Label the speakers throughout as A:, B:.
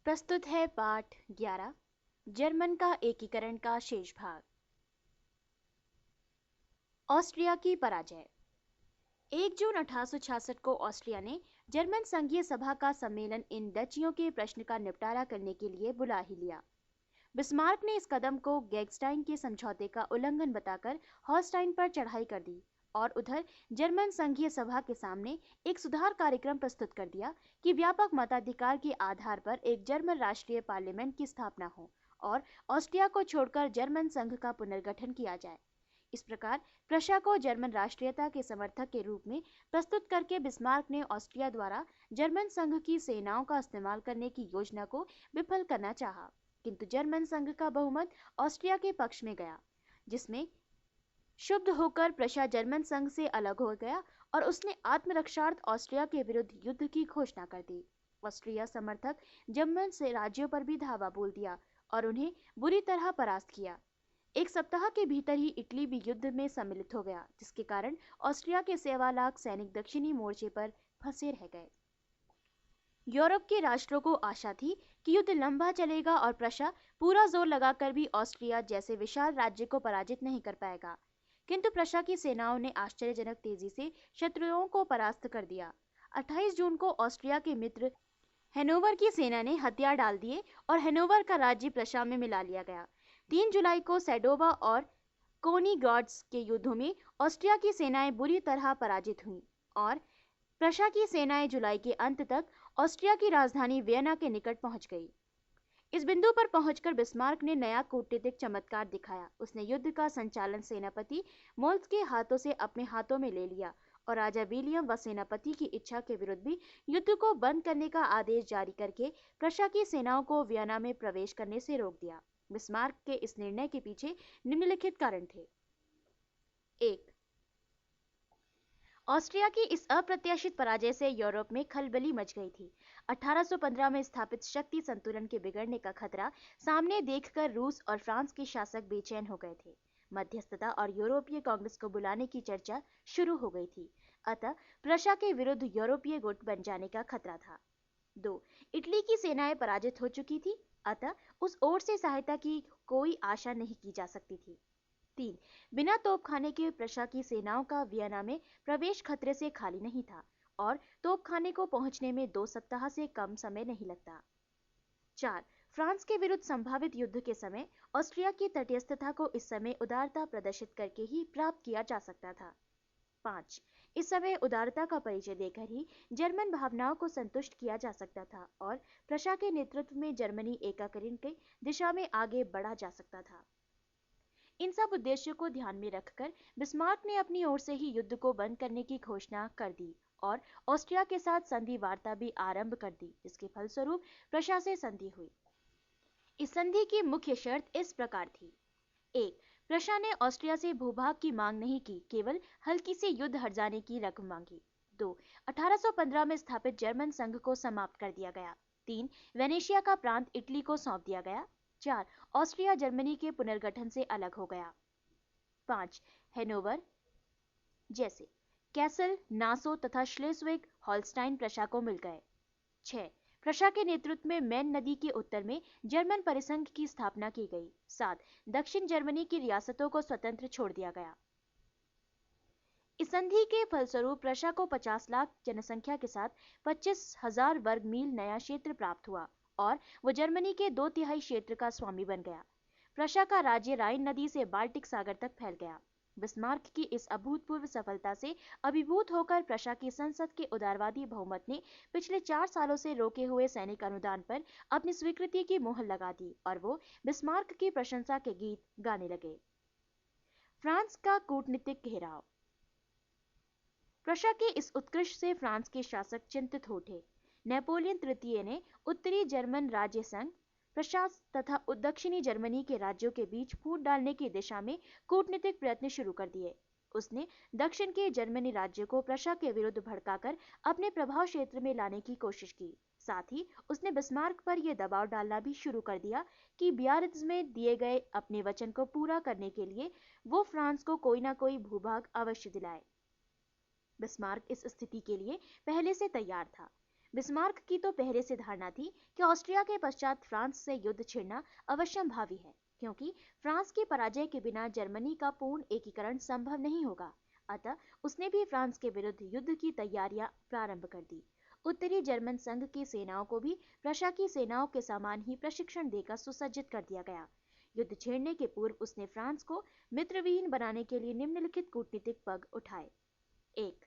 A: प्रस्तुत है पाठ 11 जर्मन का एकीकरण का शेष भाग। ऑस्ट्रिया की पराजय। 1 जून 1866 को ऑस्ट्रिया ने जर्मन संघीय सभा का सम्मेलन इन डचियों के प्रश्न का निपटारा करने के लिए बुला ही लिया। बिस्मार्क ने इस कदम को गैगस्टाइन के समझौते का उल्लंघन बताकर हॉलस्टाइन पर चढ़ाई कर दी और उधर जर्मन संघीय सभा के सामने एक सुधार कार्यक्रम प्रस्तुत कर दिया कि व्यापक मताधिकार के आधार पर एक जर्मन राष्ट्रीय पार्लियामेंट की स्थापना हो और ऑस्ट्रिया को छोड़कर जर्मन संघ का पुनर्गठन किया जाए। इस प्रकार प्रशा को जर्मन राष्ट्रीयता के समर्थक के रूप में प्रस्तुत करके बिस्मार्क ने ऑस्ट्रिया द्वारा जर्मन संघ की सेनाओं का इस्तेमाल करने की योजना को विफल करना चाहा, किंतु जर्मन संघ का बहुमत ऑस्ट्रिया के पक्ष में गया, जिसमें शुद्ध होकर प्रशा जर्मन संघ से अलग हो गया और उसने आत्मरक्षार्थ ऑस्ट्रिया के विरुद्ध युद्ध की घोषणा कर दी। ऑस्ट्रिया समर्थक जर्मन से राज्यों पर भी धावा बोल दिया और उन्हें बुरी तरह परास्त किया। एक सप्ताह के भीतर ही इटली भी युद्ध में सम्मिलित हो गया, जिसके कारण ऑस्ट्रिया के 1.25 लाख सैनिक दक्षिणी मोर्चे पर फंसे रह गए। यूरोप के राष्ट्रों को आशा थी कि युद्ध लंबा चलेगा और प्रशा पूरा जोर लगाकर भी ऑस्ट्रिया जैसे विशाल राज्य को पराजित नहीं कर पाएगा, किंतु प्रशा की सेनाओं ने आश्चर्यजनक तेजी से शत्रुओं को परास्त कर दिया। 28 जून को ऑस्ट्रिया के मित्र हैनोवर की सेना ने हथियार डाल दिए और हैनोवर का राज्य प्रशा में मिला लिया गया। 3 जुलाई को सैडोवा और कोनिग्राड्स के युद्धों में ऑस्ट्रिया की सेनाएं बुरी तरह पराजित हुईं और प्रशा की सेनाएं जुलाई के अंत तक ऑस्ट्रिया की राजधानी वियना के निकट पहुंच गई। इस बिंदु पर पहुंचकर बिस्मार्क ने नया कूटनीतिक चमत्कार दिखाया। उसने युद्ध का संचालन सेनापति मोल्स के हाथों से अपने हाथों में ले लिया और राजा विलियम व सेनापति की इच्छा के विरुद्ध भी युद्ध को बंद करने का आदेश जारी करके प्रशा की सेनाओं को वियना में प्रवेश करने से रोक दिया। बिस्मार्क के इस निर्णय के पीछे निम्नलिखित कारण थे। 1. ऑस्ट्रिया की इस अप्रत्याशित पराजय से यूरोप में खलबली मच गई थी। 1815 में स्थापित शक्ति संतुलन के बिगड़ने का खतरा सामने देखकर रूस और फ्रांस के शासक बेचैन हो गए थे। मध्यस्थता और यूरोपीय कांग्रेस को बुलाने की चर्चा शुरू हो गई थी, अतः प्रशा के विरुद्ध यूरोपीय गुट बन जाने का खतरा था। 2. इटली की सेनाएं पराजित हो चुकी थी, अतः उस ओर से सहायता की कोई आशा नहीं की जा सकती थी। 3. बिना तोपखाने के प्रशा की सेनाओं का वियना में प्रवेश खतरे से खाली नहीं था और तोपखाने को पहुंचने में 2 सप्ताह से कम समय नहीं लगता। 4. फ्रांस के विरुद्ध संभावित युद्ध के समय ऑस्ट्रिया की तटस्थता को इस समय उदारता प्रदर्शित करके ही प्राप्त किया जा सकता था। 5. इस समय उदारता का परिचय देकर ही जर्मन भावनाओं को संतुष्ट किया जा सकता था और प्रशा के नेतृत्व में जर्मनी एकीकरण की दिशा में आगे बढ़ा जा सकता था। इन सब उद्देश्यों को ध्यान में रखकर बिस्मार्क ने अपनी ओर से ही युद्ध को बंद करने की घोषणा कर दी और ऑस्ट्रिया के साथ संधि वार्ता भी आरंभ कर दी, जिसके फलस्वरूप प्रशा से संधि हुई। इस संधि की मुख्य शर्त इस प्रकार थी। 1. प्रशा ने ऑस्ट्रिया से भूभाग की मांग नहीं की, केवल हल्की से युद्ध हट जाने की रकम मांगी। 2. 1815 में स्थापित जर्मन संघ को समाप्त कर दिया गया। 3. वेनेशिया का प्रांत इटली को सौंप दिया गया। 4. ऑस्ट्रिया जर्मनी के पुनर्गठन से अलग हो गया। 5. हैनोवर जैसे कैसल, नासो तथा श्लेस्विग हॉलस्टाइन प्रशा को मिल गए। 6. प्रशा के नेतृत्व में मैन नदी के उत्तर में जर्मन परिसंघ की स्थापना की गई। 7. दक्षिण जर्मनी की रियासतों को स्वतंत्र छोड़ दिया गया। इस संधि के फलस्वरूप प्रशा को 50 लाख जनसंख्या के साथ 25,000 वर्ग मील नया क्षेत्र प्राप्त हुआ और वो जर्मनी के 2/3 क्षेत्र का स्वामी बन गया। प्रशा का राज्य राइन नदी से बाल्टिक सागर तक फैल गया। बिस्मार्क की इस अभूतपूर्व सफलता से अभिभूत होकर प्रशा की संसद के उदारवादी बहुमत ने पिछले 4 सालों से रोके हुए सैनिक अनुदान पर अपनी स्वीकृति की मोहर लगा दी और वो बिस्मार्क की प्रशंसा के गीत गाने लगे। फ्रांस का कूटनीतिक घेराव। प्रशा के इस उत्कृष्ट से फ्रांस के शासक चिंतित हो उठे। नेपोलियन तृतीय ने उत्तरी जर्मन राज्य संघ प्रशा तथा दक्षिणी जर्मनी के राज्यों के बीच फूट डालने की दिशा में कूटनीतिक प्रयत्न शुरू कर दिए। उसने दक्षिण के जर्मनी राज्य को प्रशा के विरुद्ध भड़काकर अपने प्रभाव क्षेत्र में लाने की कोशिश की। साथ ही उसने बिस्मार्क पर यह दबाव डालना भी शुरू कर दिया कि बियारित्ज में दिए गए अपने वचन को पूरा करने के लिए वो फ्रांस को कोई ना कोई भूभाग अवश्य दिलाए। बिस्मार्क इस स्थिति के लिए पहले से तैयार था। बिस्मार्क की तो पहले से धारणा थी कि ऑस्ट्रिया के पश्चात फ्रांस से युद्ध छिड़ना अवश्यंभावी है, क्योंकि फ्रांस की पराजय के बिना जर्मनी का पूर्ण एकीकरण संभव नहीं होगा। अतः उसने भी फ्रांस के विरुद्ध युद्ध की तैयारियां प्रारंभ कर दी। उत्तरी जर्मन संघ की सेनाओं को भी प्रशा की सेनाओं के समान ही प्रशिक्षण देकर सुसज्जित कर दिया गया। युद्ध छेड़ने के पूर्व उसने फ्रांस को मित्रविहीन बनाने के लिए निम्नलिखित कूटनीतिक पग उठाए। 1.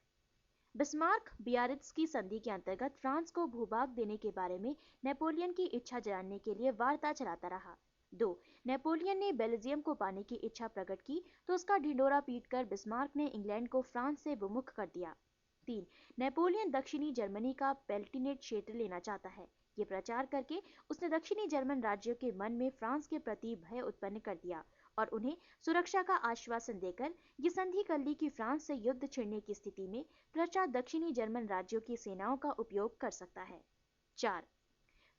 A: बिस्मार्क बियारित्ज की संधि के अंतर्गत फ्रांस को भूभाग देने के बारे में नेपोलियन की इच्छा जानने के लिए वार्ता चलाता रहा। 2. नेपोलियन ने बेल्जियम को पाने की इच्छा प्रकट की तो उसका ढिंडोरा पीटकर बिस्मार्क ने इंग्लैंड को फ्रांस से विमुख कर दिया। 3. नेपोलियन दक्षिणी जर्मनी का पेल्टिनेट क्षेत्र लेना चाहता है। ये प्रचार करके उसने दक्षिणी जर्मन राज्यों के मन में फ्रांस के प्रति भय उत्पन्न कर दिया और उन्हें सुरक्षा का आश्वासन देकर ये संधि कर ली कि फ्रांस से युद्ध छिड़ने की स्थिति में प्रशा दक्षिणी जर्मन राज्यों की सेनाओं का उपयोग कर सकता है। 4.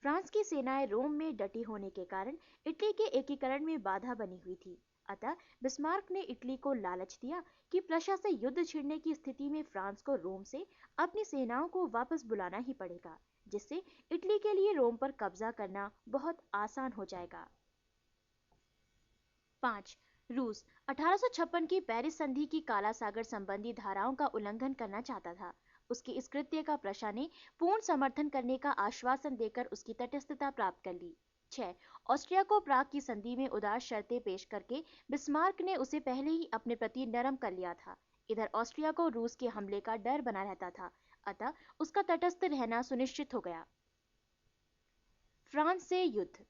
A: फ्रांस की सेनाएं रोम में डटी होने के कारण इटली के एकीकरण में बाधा बनी हुई थी। अतः बिस्मार्क ने इटली को लालच दिया कि प्रशा से युद्ध छिड़ने की स्थिति में फ्रांस को रोम से अपनी सेनाओं को वापस बुलाना ही पड़ेगा, जिससे इटली के लिए रोम पर कब्जा करना बहुत आसान हो जाएगा। 5. रूस 1856 की पेरिस संधि की काला सागर संबंधी धाराओं का उल्लंघन करना चाहता था। उसके इस कृत्य का प्रशा ने पूर्ण समर्थन करने का आश्वासन देकर उसकी तटस्थता प्राप्त कर ली। 6. ऑस्ट्रिया को प्राग की संधि में उदार शर्तें पेश करके बिस्मार्क ने उसे पहले ही अपने प्रति नरम कर लिया था। इधर ऑस्ट्रिया को रूस के हमले का डर बना रहता था, अतः उसका तटस्थ रहना सुनिश्चित हो गया। फ्रांस से युद्ध।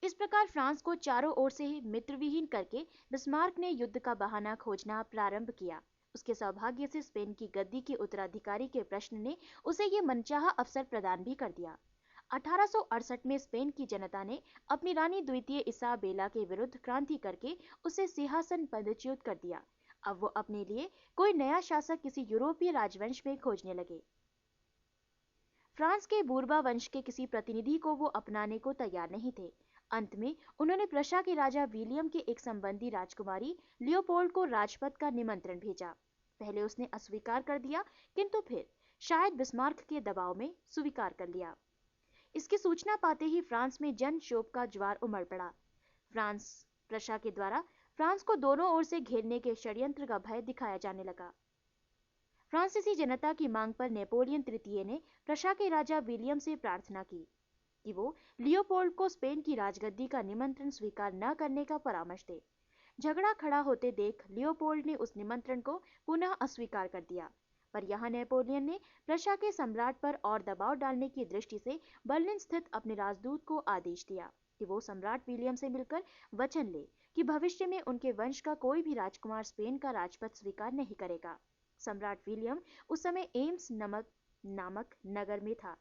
A: इस प्रकार फ्रांस को चारों ओर से मित्रविहीन करके बिस्मार्क ने युद्ध का बहाना खोजना प्रारंभ किया। उसके सौभाग्य से स्पेन की गद्दी के उत्तराधिकारी के प्रश्न ने उसे ये मनचाहा अवसर प्रदान भी कर दिया। 1868 में स्पेन की जनता ने अपनी रानी द्वितीय इसाबेला के विरुद्ध क्रांति करके उसे सिंहासन पदच्युत कर दिया। अब वो अपने लिए कोई नया शासक किसी यूरोपीय राजवंश में खोजने लगे। फ्रांस के बूर्बा वंश के किसी प्रतिनिधि को वो अपनाने को तैयार नहीं थे। अंत में उन्होंने प्रशा के राजा विलियम के एक संबंधी राजकुमारी लियोपोल्ड को राजपद का निमंत्रण भेजा। पहले उसने अस्वीकार कर दिया, किंतु फिर शायद बिस्मार्क के दबाव में स्वीकार कर लिया। इसकी सूचना पाते ही फ्रांस में जन क्षोभ का ज्वार उमड़ पड़ा। प्रशा के द्वारा फ्रांस को दोनों ओर से घेरने के षड्यंत्र का भय दिखाया जाने लगा। फ्रांसीसी जनता की मांग पर नेपोलियन तृतीय ने प्रशा के राजा विलियम से प्रार्थना की कि वो लियोपोल्ड को स्पेन की राजगद्दी का निमंत्रण स्वीकार न करने का परामर्श दे। झगड़ा खड़ा होते देख लियोपोल्ड ने उस निमंत्रण को पुनः अस्वीकार कर दिया, पर यहाँ नेपोलियन ने प्रशा के सम्राट पर और दबाव डालने की दृष्टि से बर्लिन स्थित अपने राजदूत को आदेश दिया कि वो सम्राट विलियम से मिलकर वचन ले कि भविष्य में उनके वंश का कोई भी राजकुमार स्पेन का राजपद स्वीकार नहीं करेगा। सम्राट विलियम उस समय एम्स नामक नगर में था।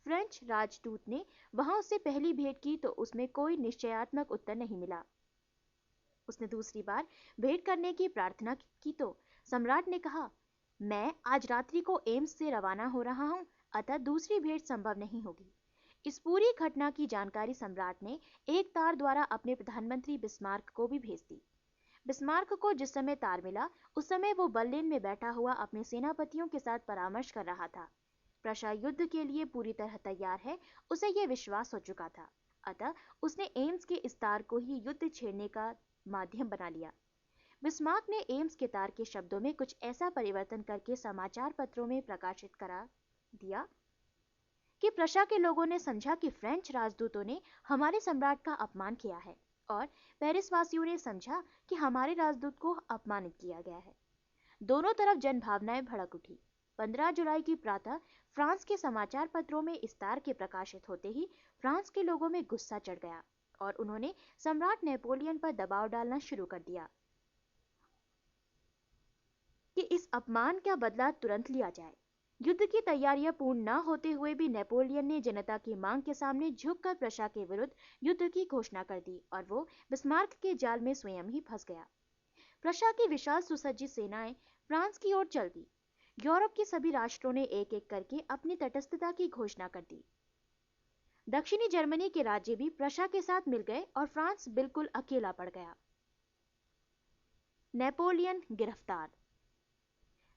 A: फ्रेंच राजदूत ने वहां उससे पहली भेंट की तो उसमें कोई निश्चयात्मक उत्तर नहीं मिला। उसने दूसरी बार भेंट करने की प्रार्थना की तो सम्राट ने कहा, मैं आज रात्रि को एम्स से रवाना हो रहा हूं, अतः दूसरी भेंट संभव नहीं होगी। इस पूरी घटना की जानकारी सम्राट ने एक तार द्वारा अपने प्रधानमंत्री बिस्मार्क को भी भेज दी। बिस्मार्क को जिस समय तार मिला उस समय वो बर्लिन में बैठा हुआ अपने सेनापतियों के साथ परामर्श कर रहा था। प्रशा युद्ध के लिए पूरी तरह तैयार है, उसे यह विश्वास हो चुका था। अतः उसने एम्स के इस तार को ही युद्ध छेड़ने का माध्यम बना लिया। बिस्मार्क ने एम्स के तार के शब्दों में कुछ ऐसा परिवर्तन करके समाचार पत्रों में प्रकाशित करा दिया कि प्रशा के लोगों ने समझा कि फ्रेंच राजदूतों ने हमारे सम्राट का अपमान किया है और पेरिस वासियों ने समझा कि हमारे राजदूत को अपमानित किया गया है। दोनों तरफ जन भावनाएं भड़क उठी। 15 जुलाई की प्रातः फ्रांस के समाचार पत्रों में इस तार के प्रकाशित होते ही फ्रांस के लोगों में गुस्सा चढ़ गया और उन्होंने सम्राट नेपोलियन पर दबाव डालना शुरू कर दिया कि इस अपमान का बदला तुरंत लिया जाए। युद्ध की तैयारियां पूर्ण न होते हुए भी नेपोलियन ने जनता की मांग के सामने झुककर प्रशा के विरुद्ध युद्ध की घोषणा कर दी और वो बिस्मार्क के जाल में स्वयं ही फंस गया। प्रशा की विशाल सुसज्जित सेनाएं फ्रांस की ओर चल दी। यूरोप के सभी राष्ट्रों ने एक एक करके अपनी तटस्थता की घोषणा कर दी। दक्षिणी जर्मनी के राज्य भी प्रशा के साथ मिल गए और फ्रांस बिल्कुल अकेला पड़ गया। नेपोलियन गिरफ्तार।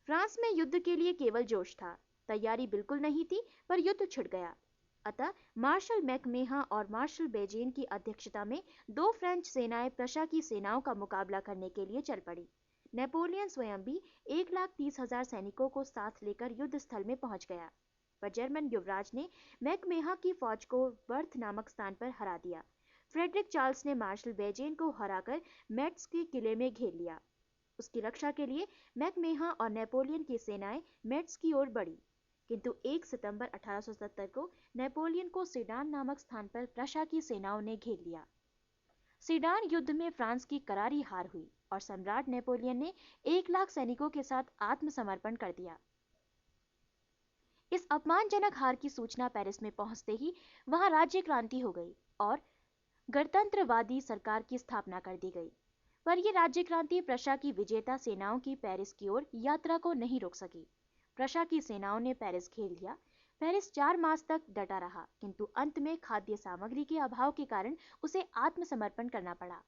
A: फ्रांस में युद्ध के लिए केवल जोश था, तैयारी बिल्कुल नहीं थी, पर युद्ध छिड़ गया। अतः मार्शल मैकमेहा और मार्शल बेजेन की अध्यक्षता में दो फ्रेंच सेनाएं प्रशा की सेनाओं का मुकाबला करने के लिए चल पड़ी। नेपोलियन स्वयं भी 1,30,000 सैनिकों को साथ लेकर युद्ध स्थल में पहुंच गया, पर जर्मन युवराज ने मैकमेहा की फौज को बर्थ नामक स्थान पर हरा दिया। फ्रेडरिक चार्ल्स ने मार्शल बेजेन को हराकर मेट्स के किले में घेर लिया। उसकी रक्षा के लिए मैकमेहा और नेपोलियन की सेनाएं मेट्स की ओर बढ़ी, किंतु 1 सितंबर 1870 को नेपोलियन को सीडान नामक स्थान पर प्रशा की सेनाओं ने घेर लिया। सीडान युद्ध में फ्रांस की करारी हार हुई और सम्राट नेपोलियन ने 1,00,000 सैनिकों के साथ आत्मसमर्पण कर दिया। इस अपमानजनक हार की सूचना पेरिस में पहुंचते ही वहां राज्य क्रांति हो गई और गणतंत्रवादी सरकार की स्थापना कर दी गई। पर यह राज्य क्रांति प्रशा की विजेता सेनाओं की पेरिस की ओर यात्रा को नहीं रोक सकी। प्रशा की सेनाओं ने पेरिस घेर लिया। पेरिस 4 मास तक डटा रहा, किंतु अंत में खाद्य सामग्री के अभाव के कारण उसे आत्मसमर्पण करना पड़ा।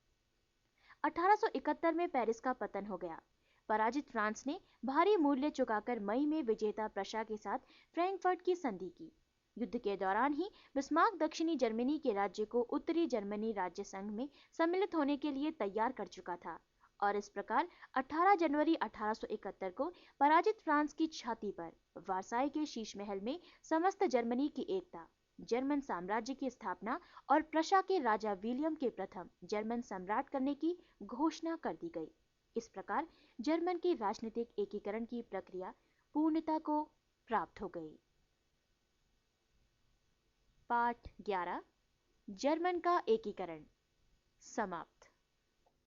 A: 1871 में पेरिस का पतन हो गया। पराजित फ्रांस ने भारी मूल्य चुकाकर मई में विजेता प्रशा के साथ फ्रैंकफर्ट की संधि की। युद्ध के दौरान ही बिस्मार्क दक्षिणी जर्मनी के राज्य को उत्तरी जर्मनी राज्य संघ में सम्मिलित होने के लिए तैयार कर चुका था और इस प्रकार 18 जनवरी 1871 को पराजित फ्रांस की छाती पर वर्साई के शीश महल में समस्त जर्मनी की एकता, जर्मन साम्राज्य की स्थापना और प्रशा के राजा विलियम के प्रथम जर्मन सम्राट करने की घोषणा कर दी गई। इस प्रकार जर्मन की राजनीतिक एकीकरण की प्रक्रिया पूर्णता को प्राप्त हो गई। पाठ 11 जर्मन का एकीकरण समाप्त।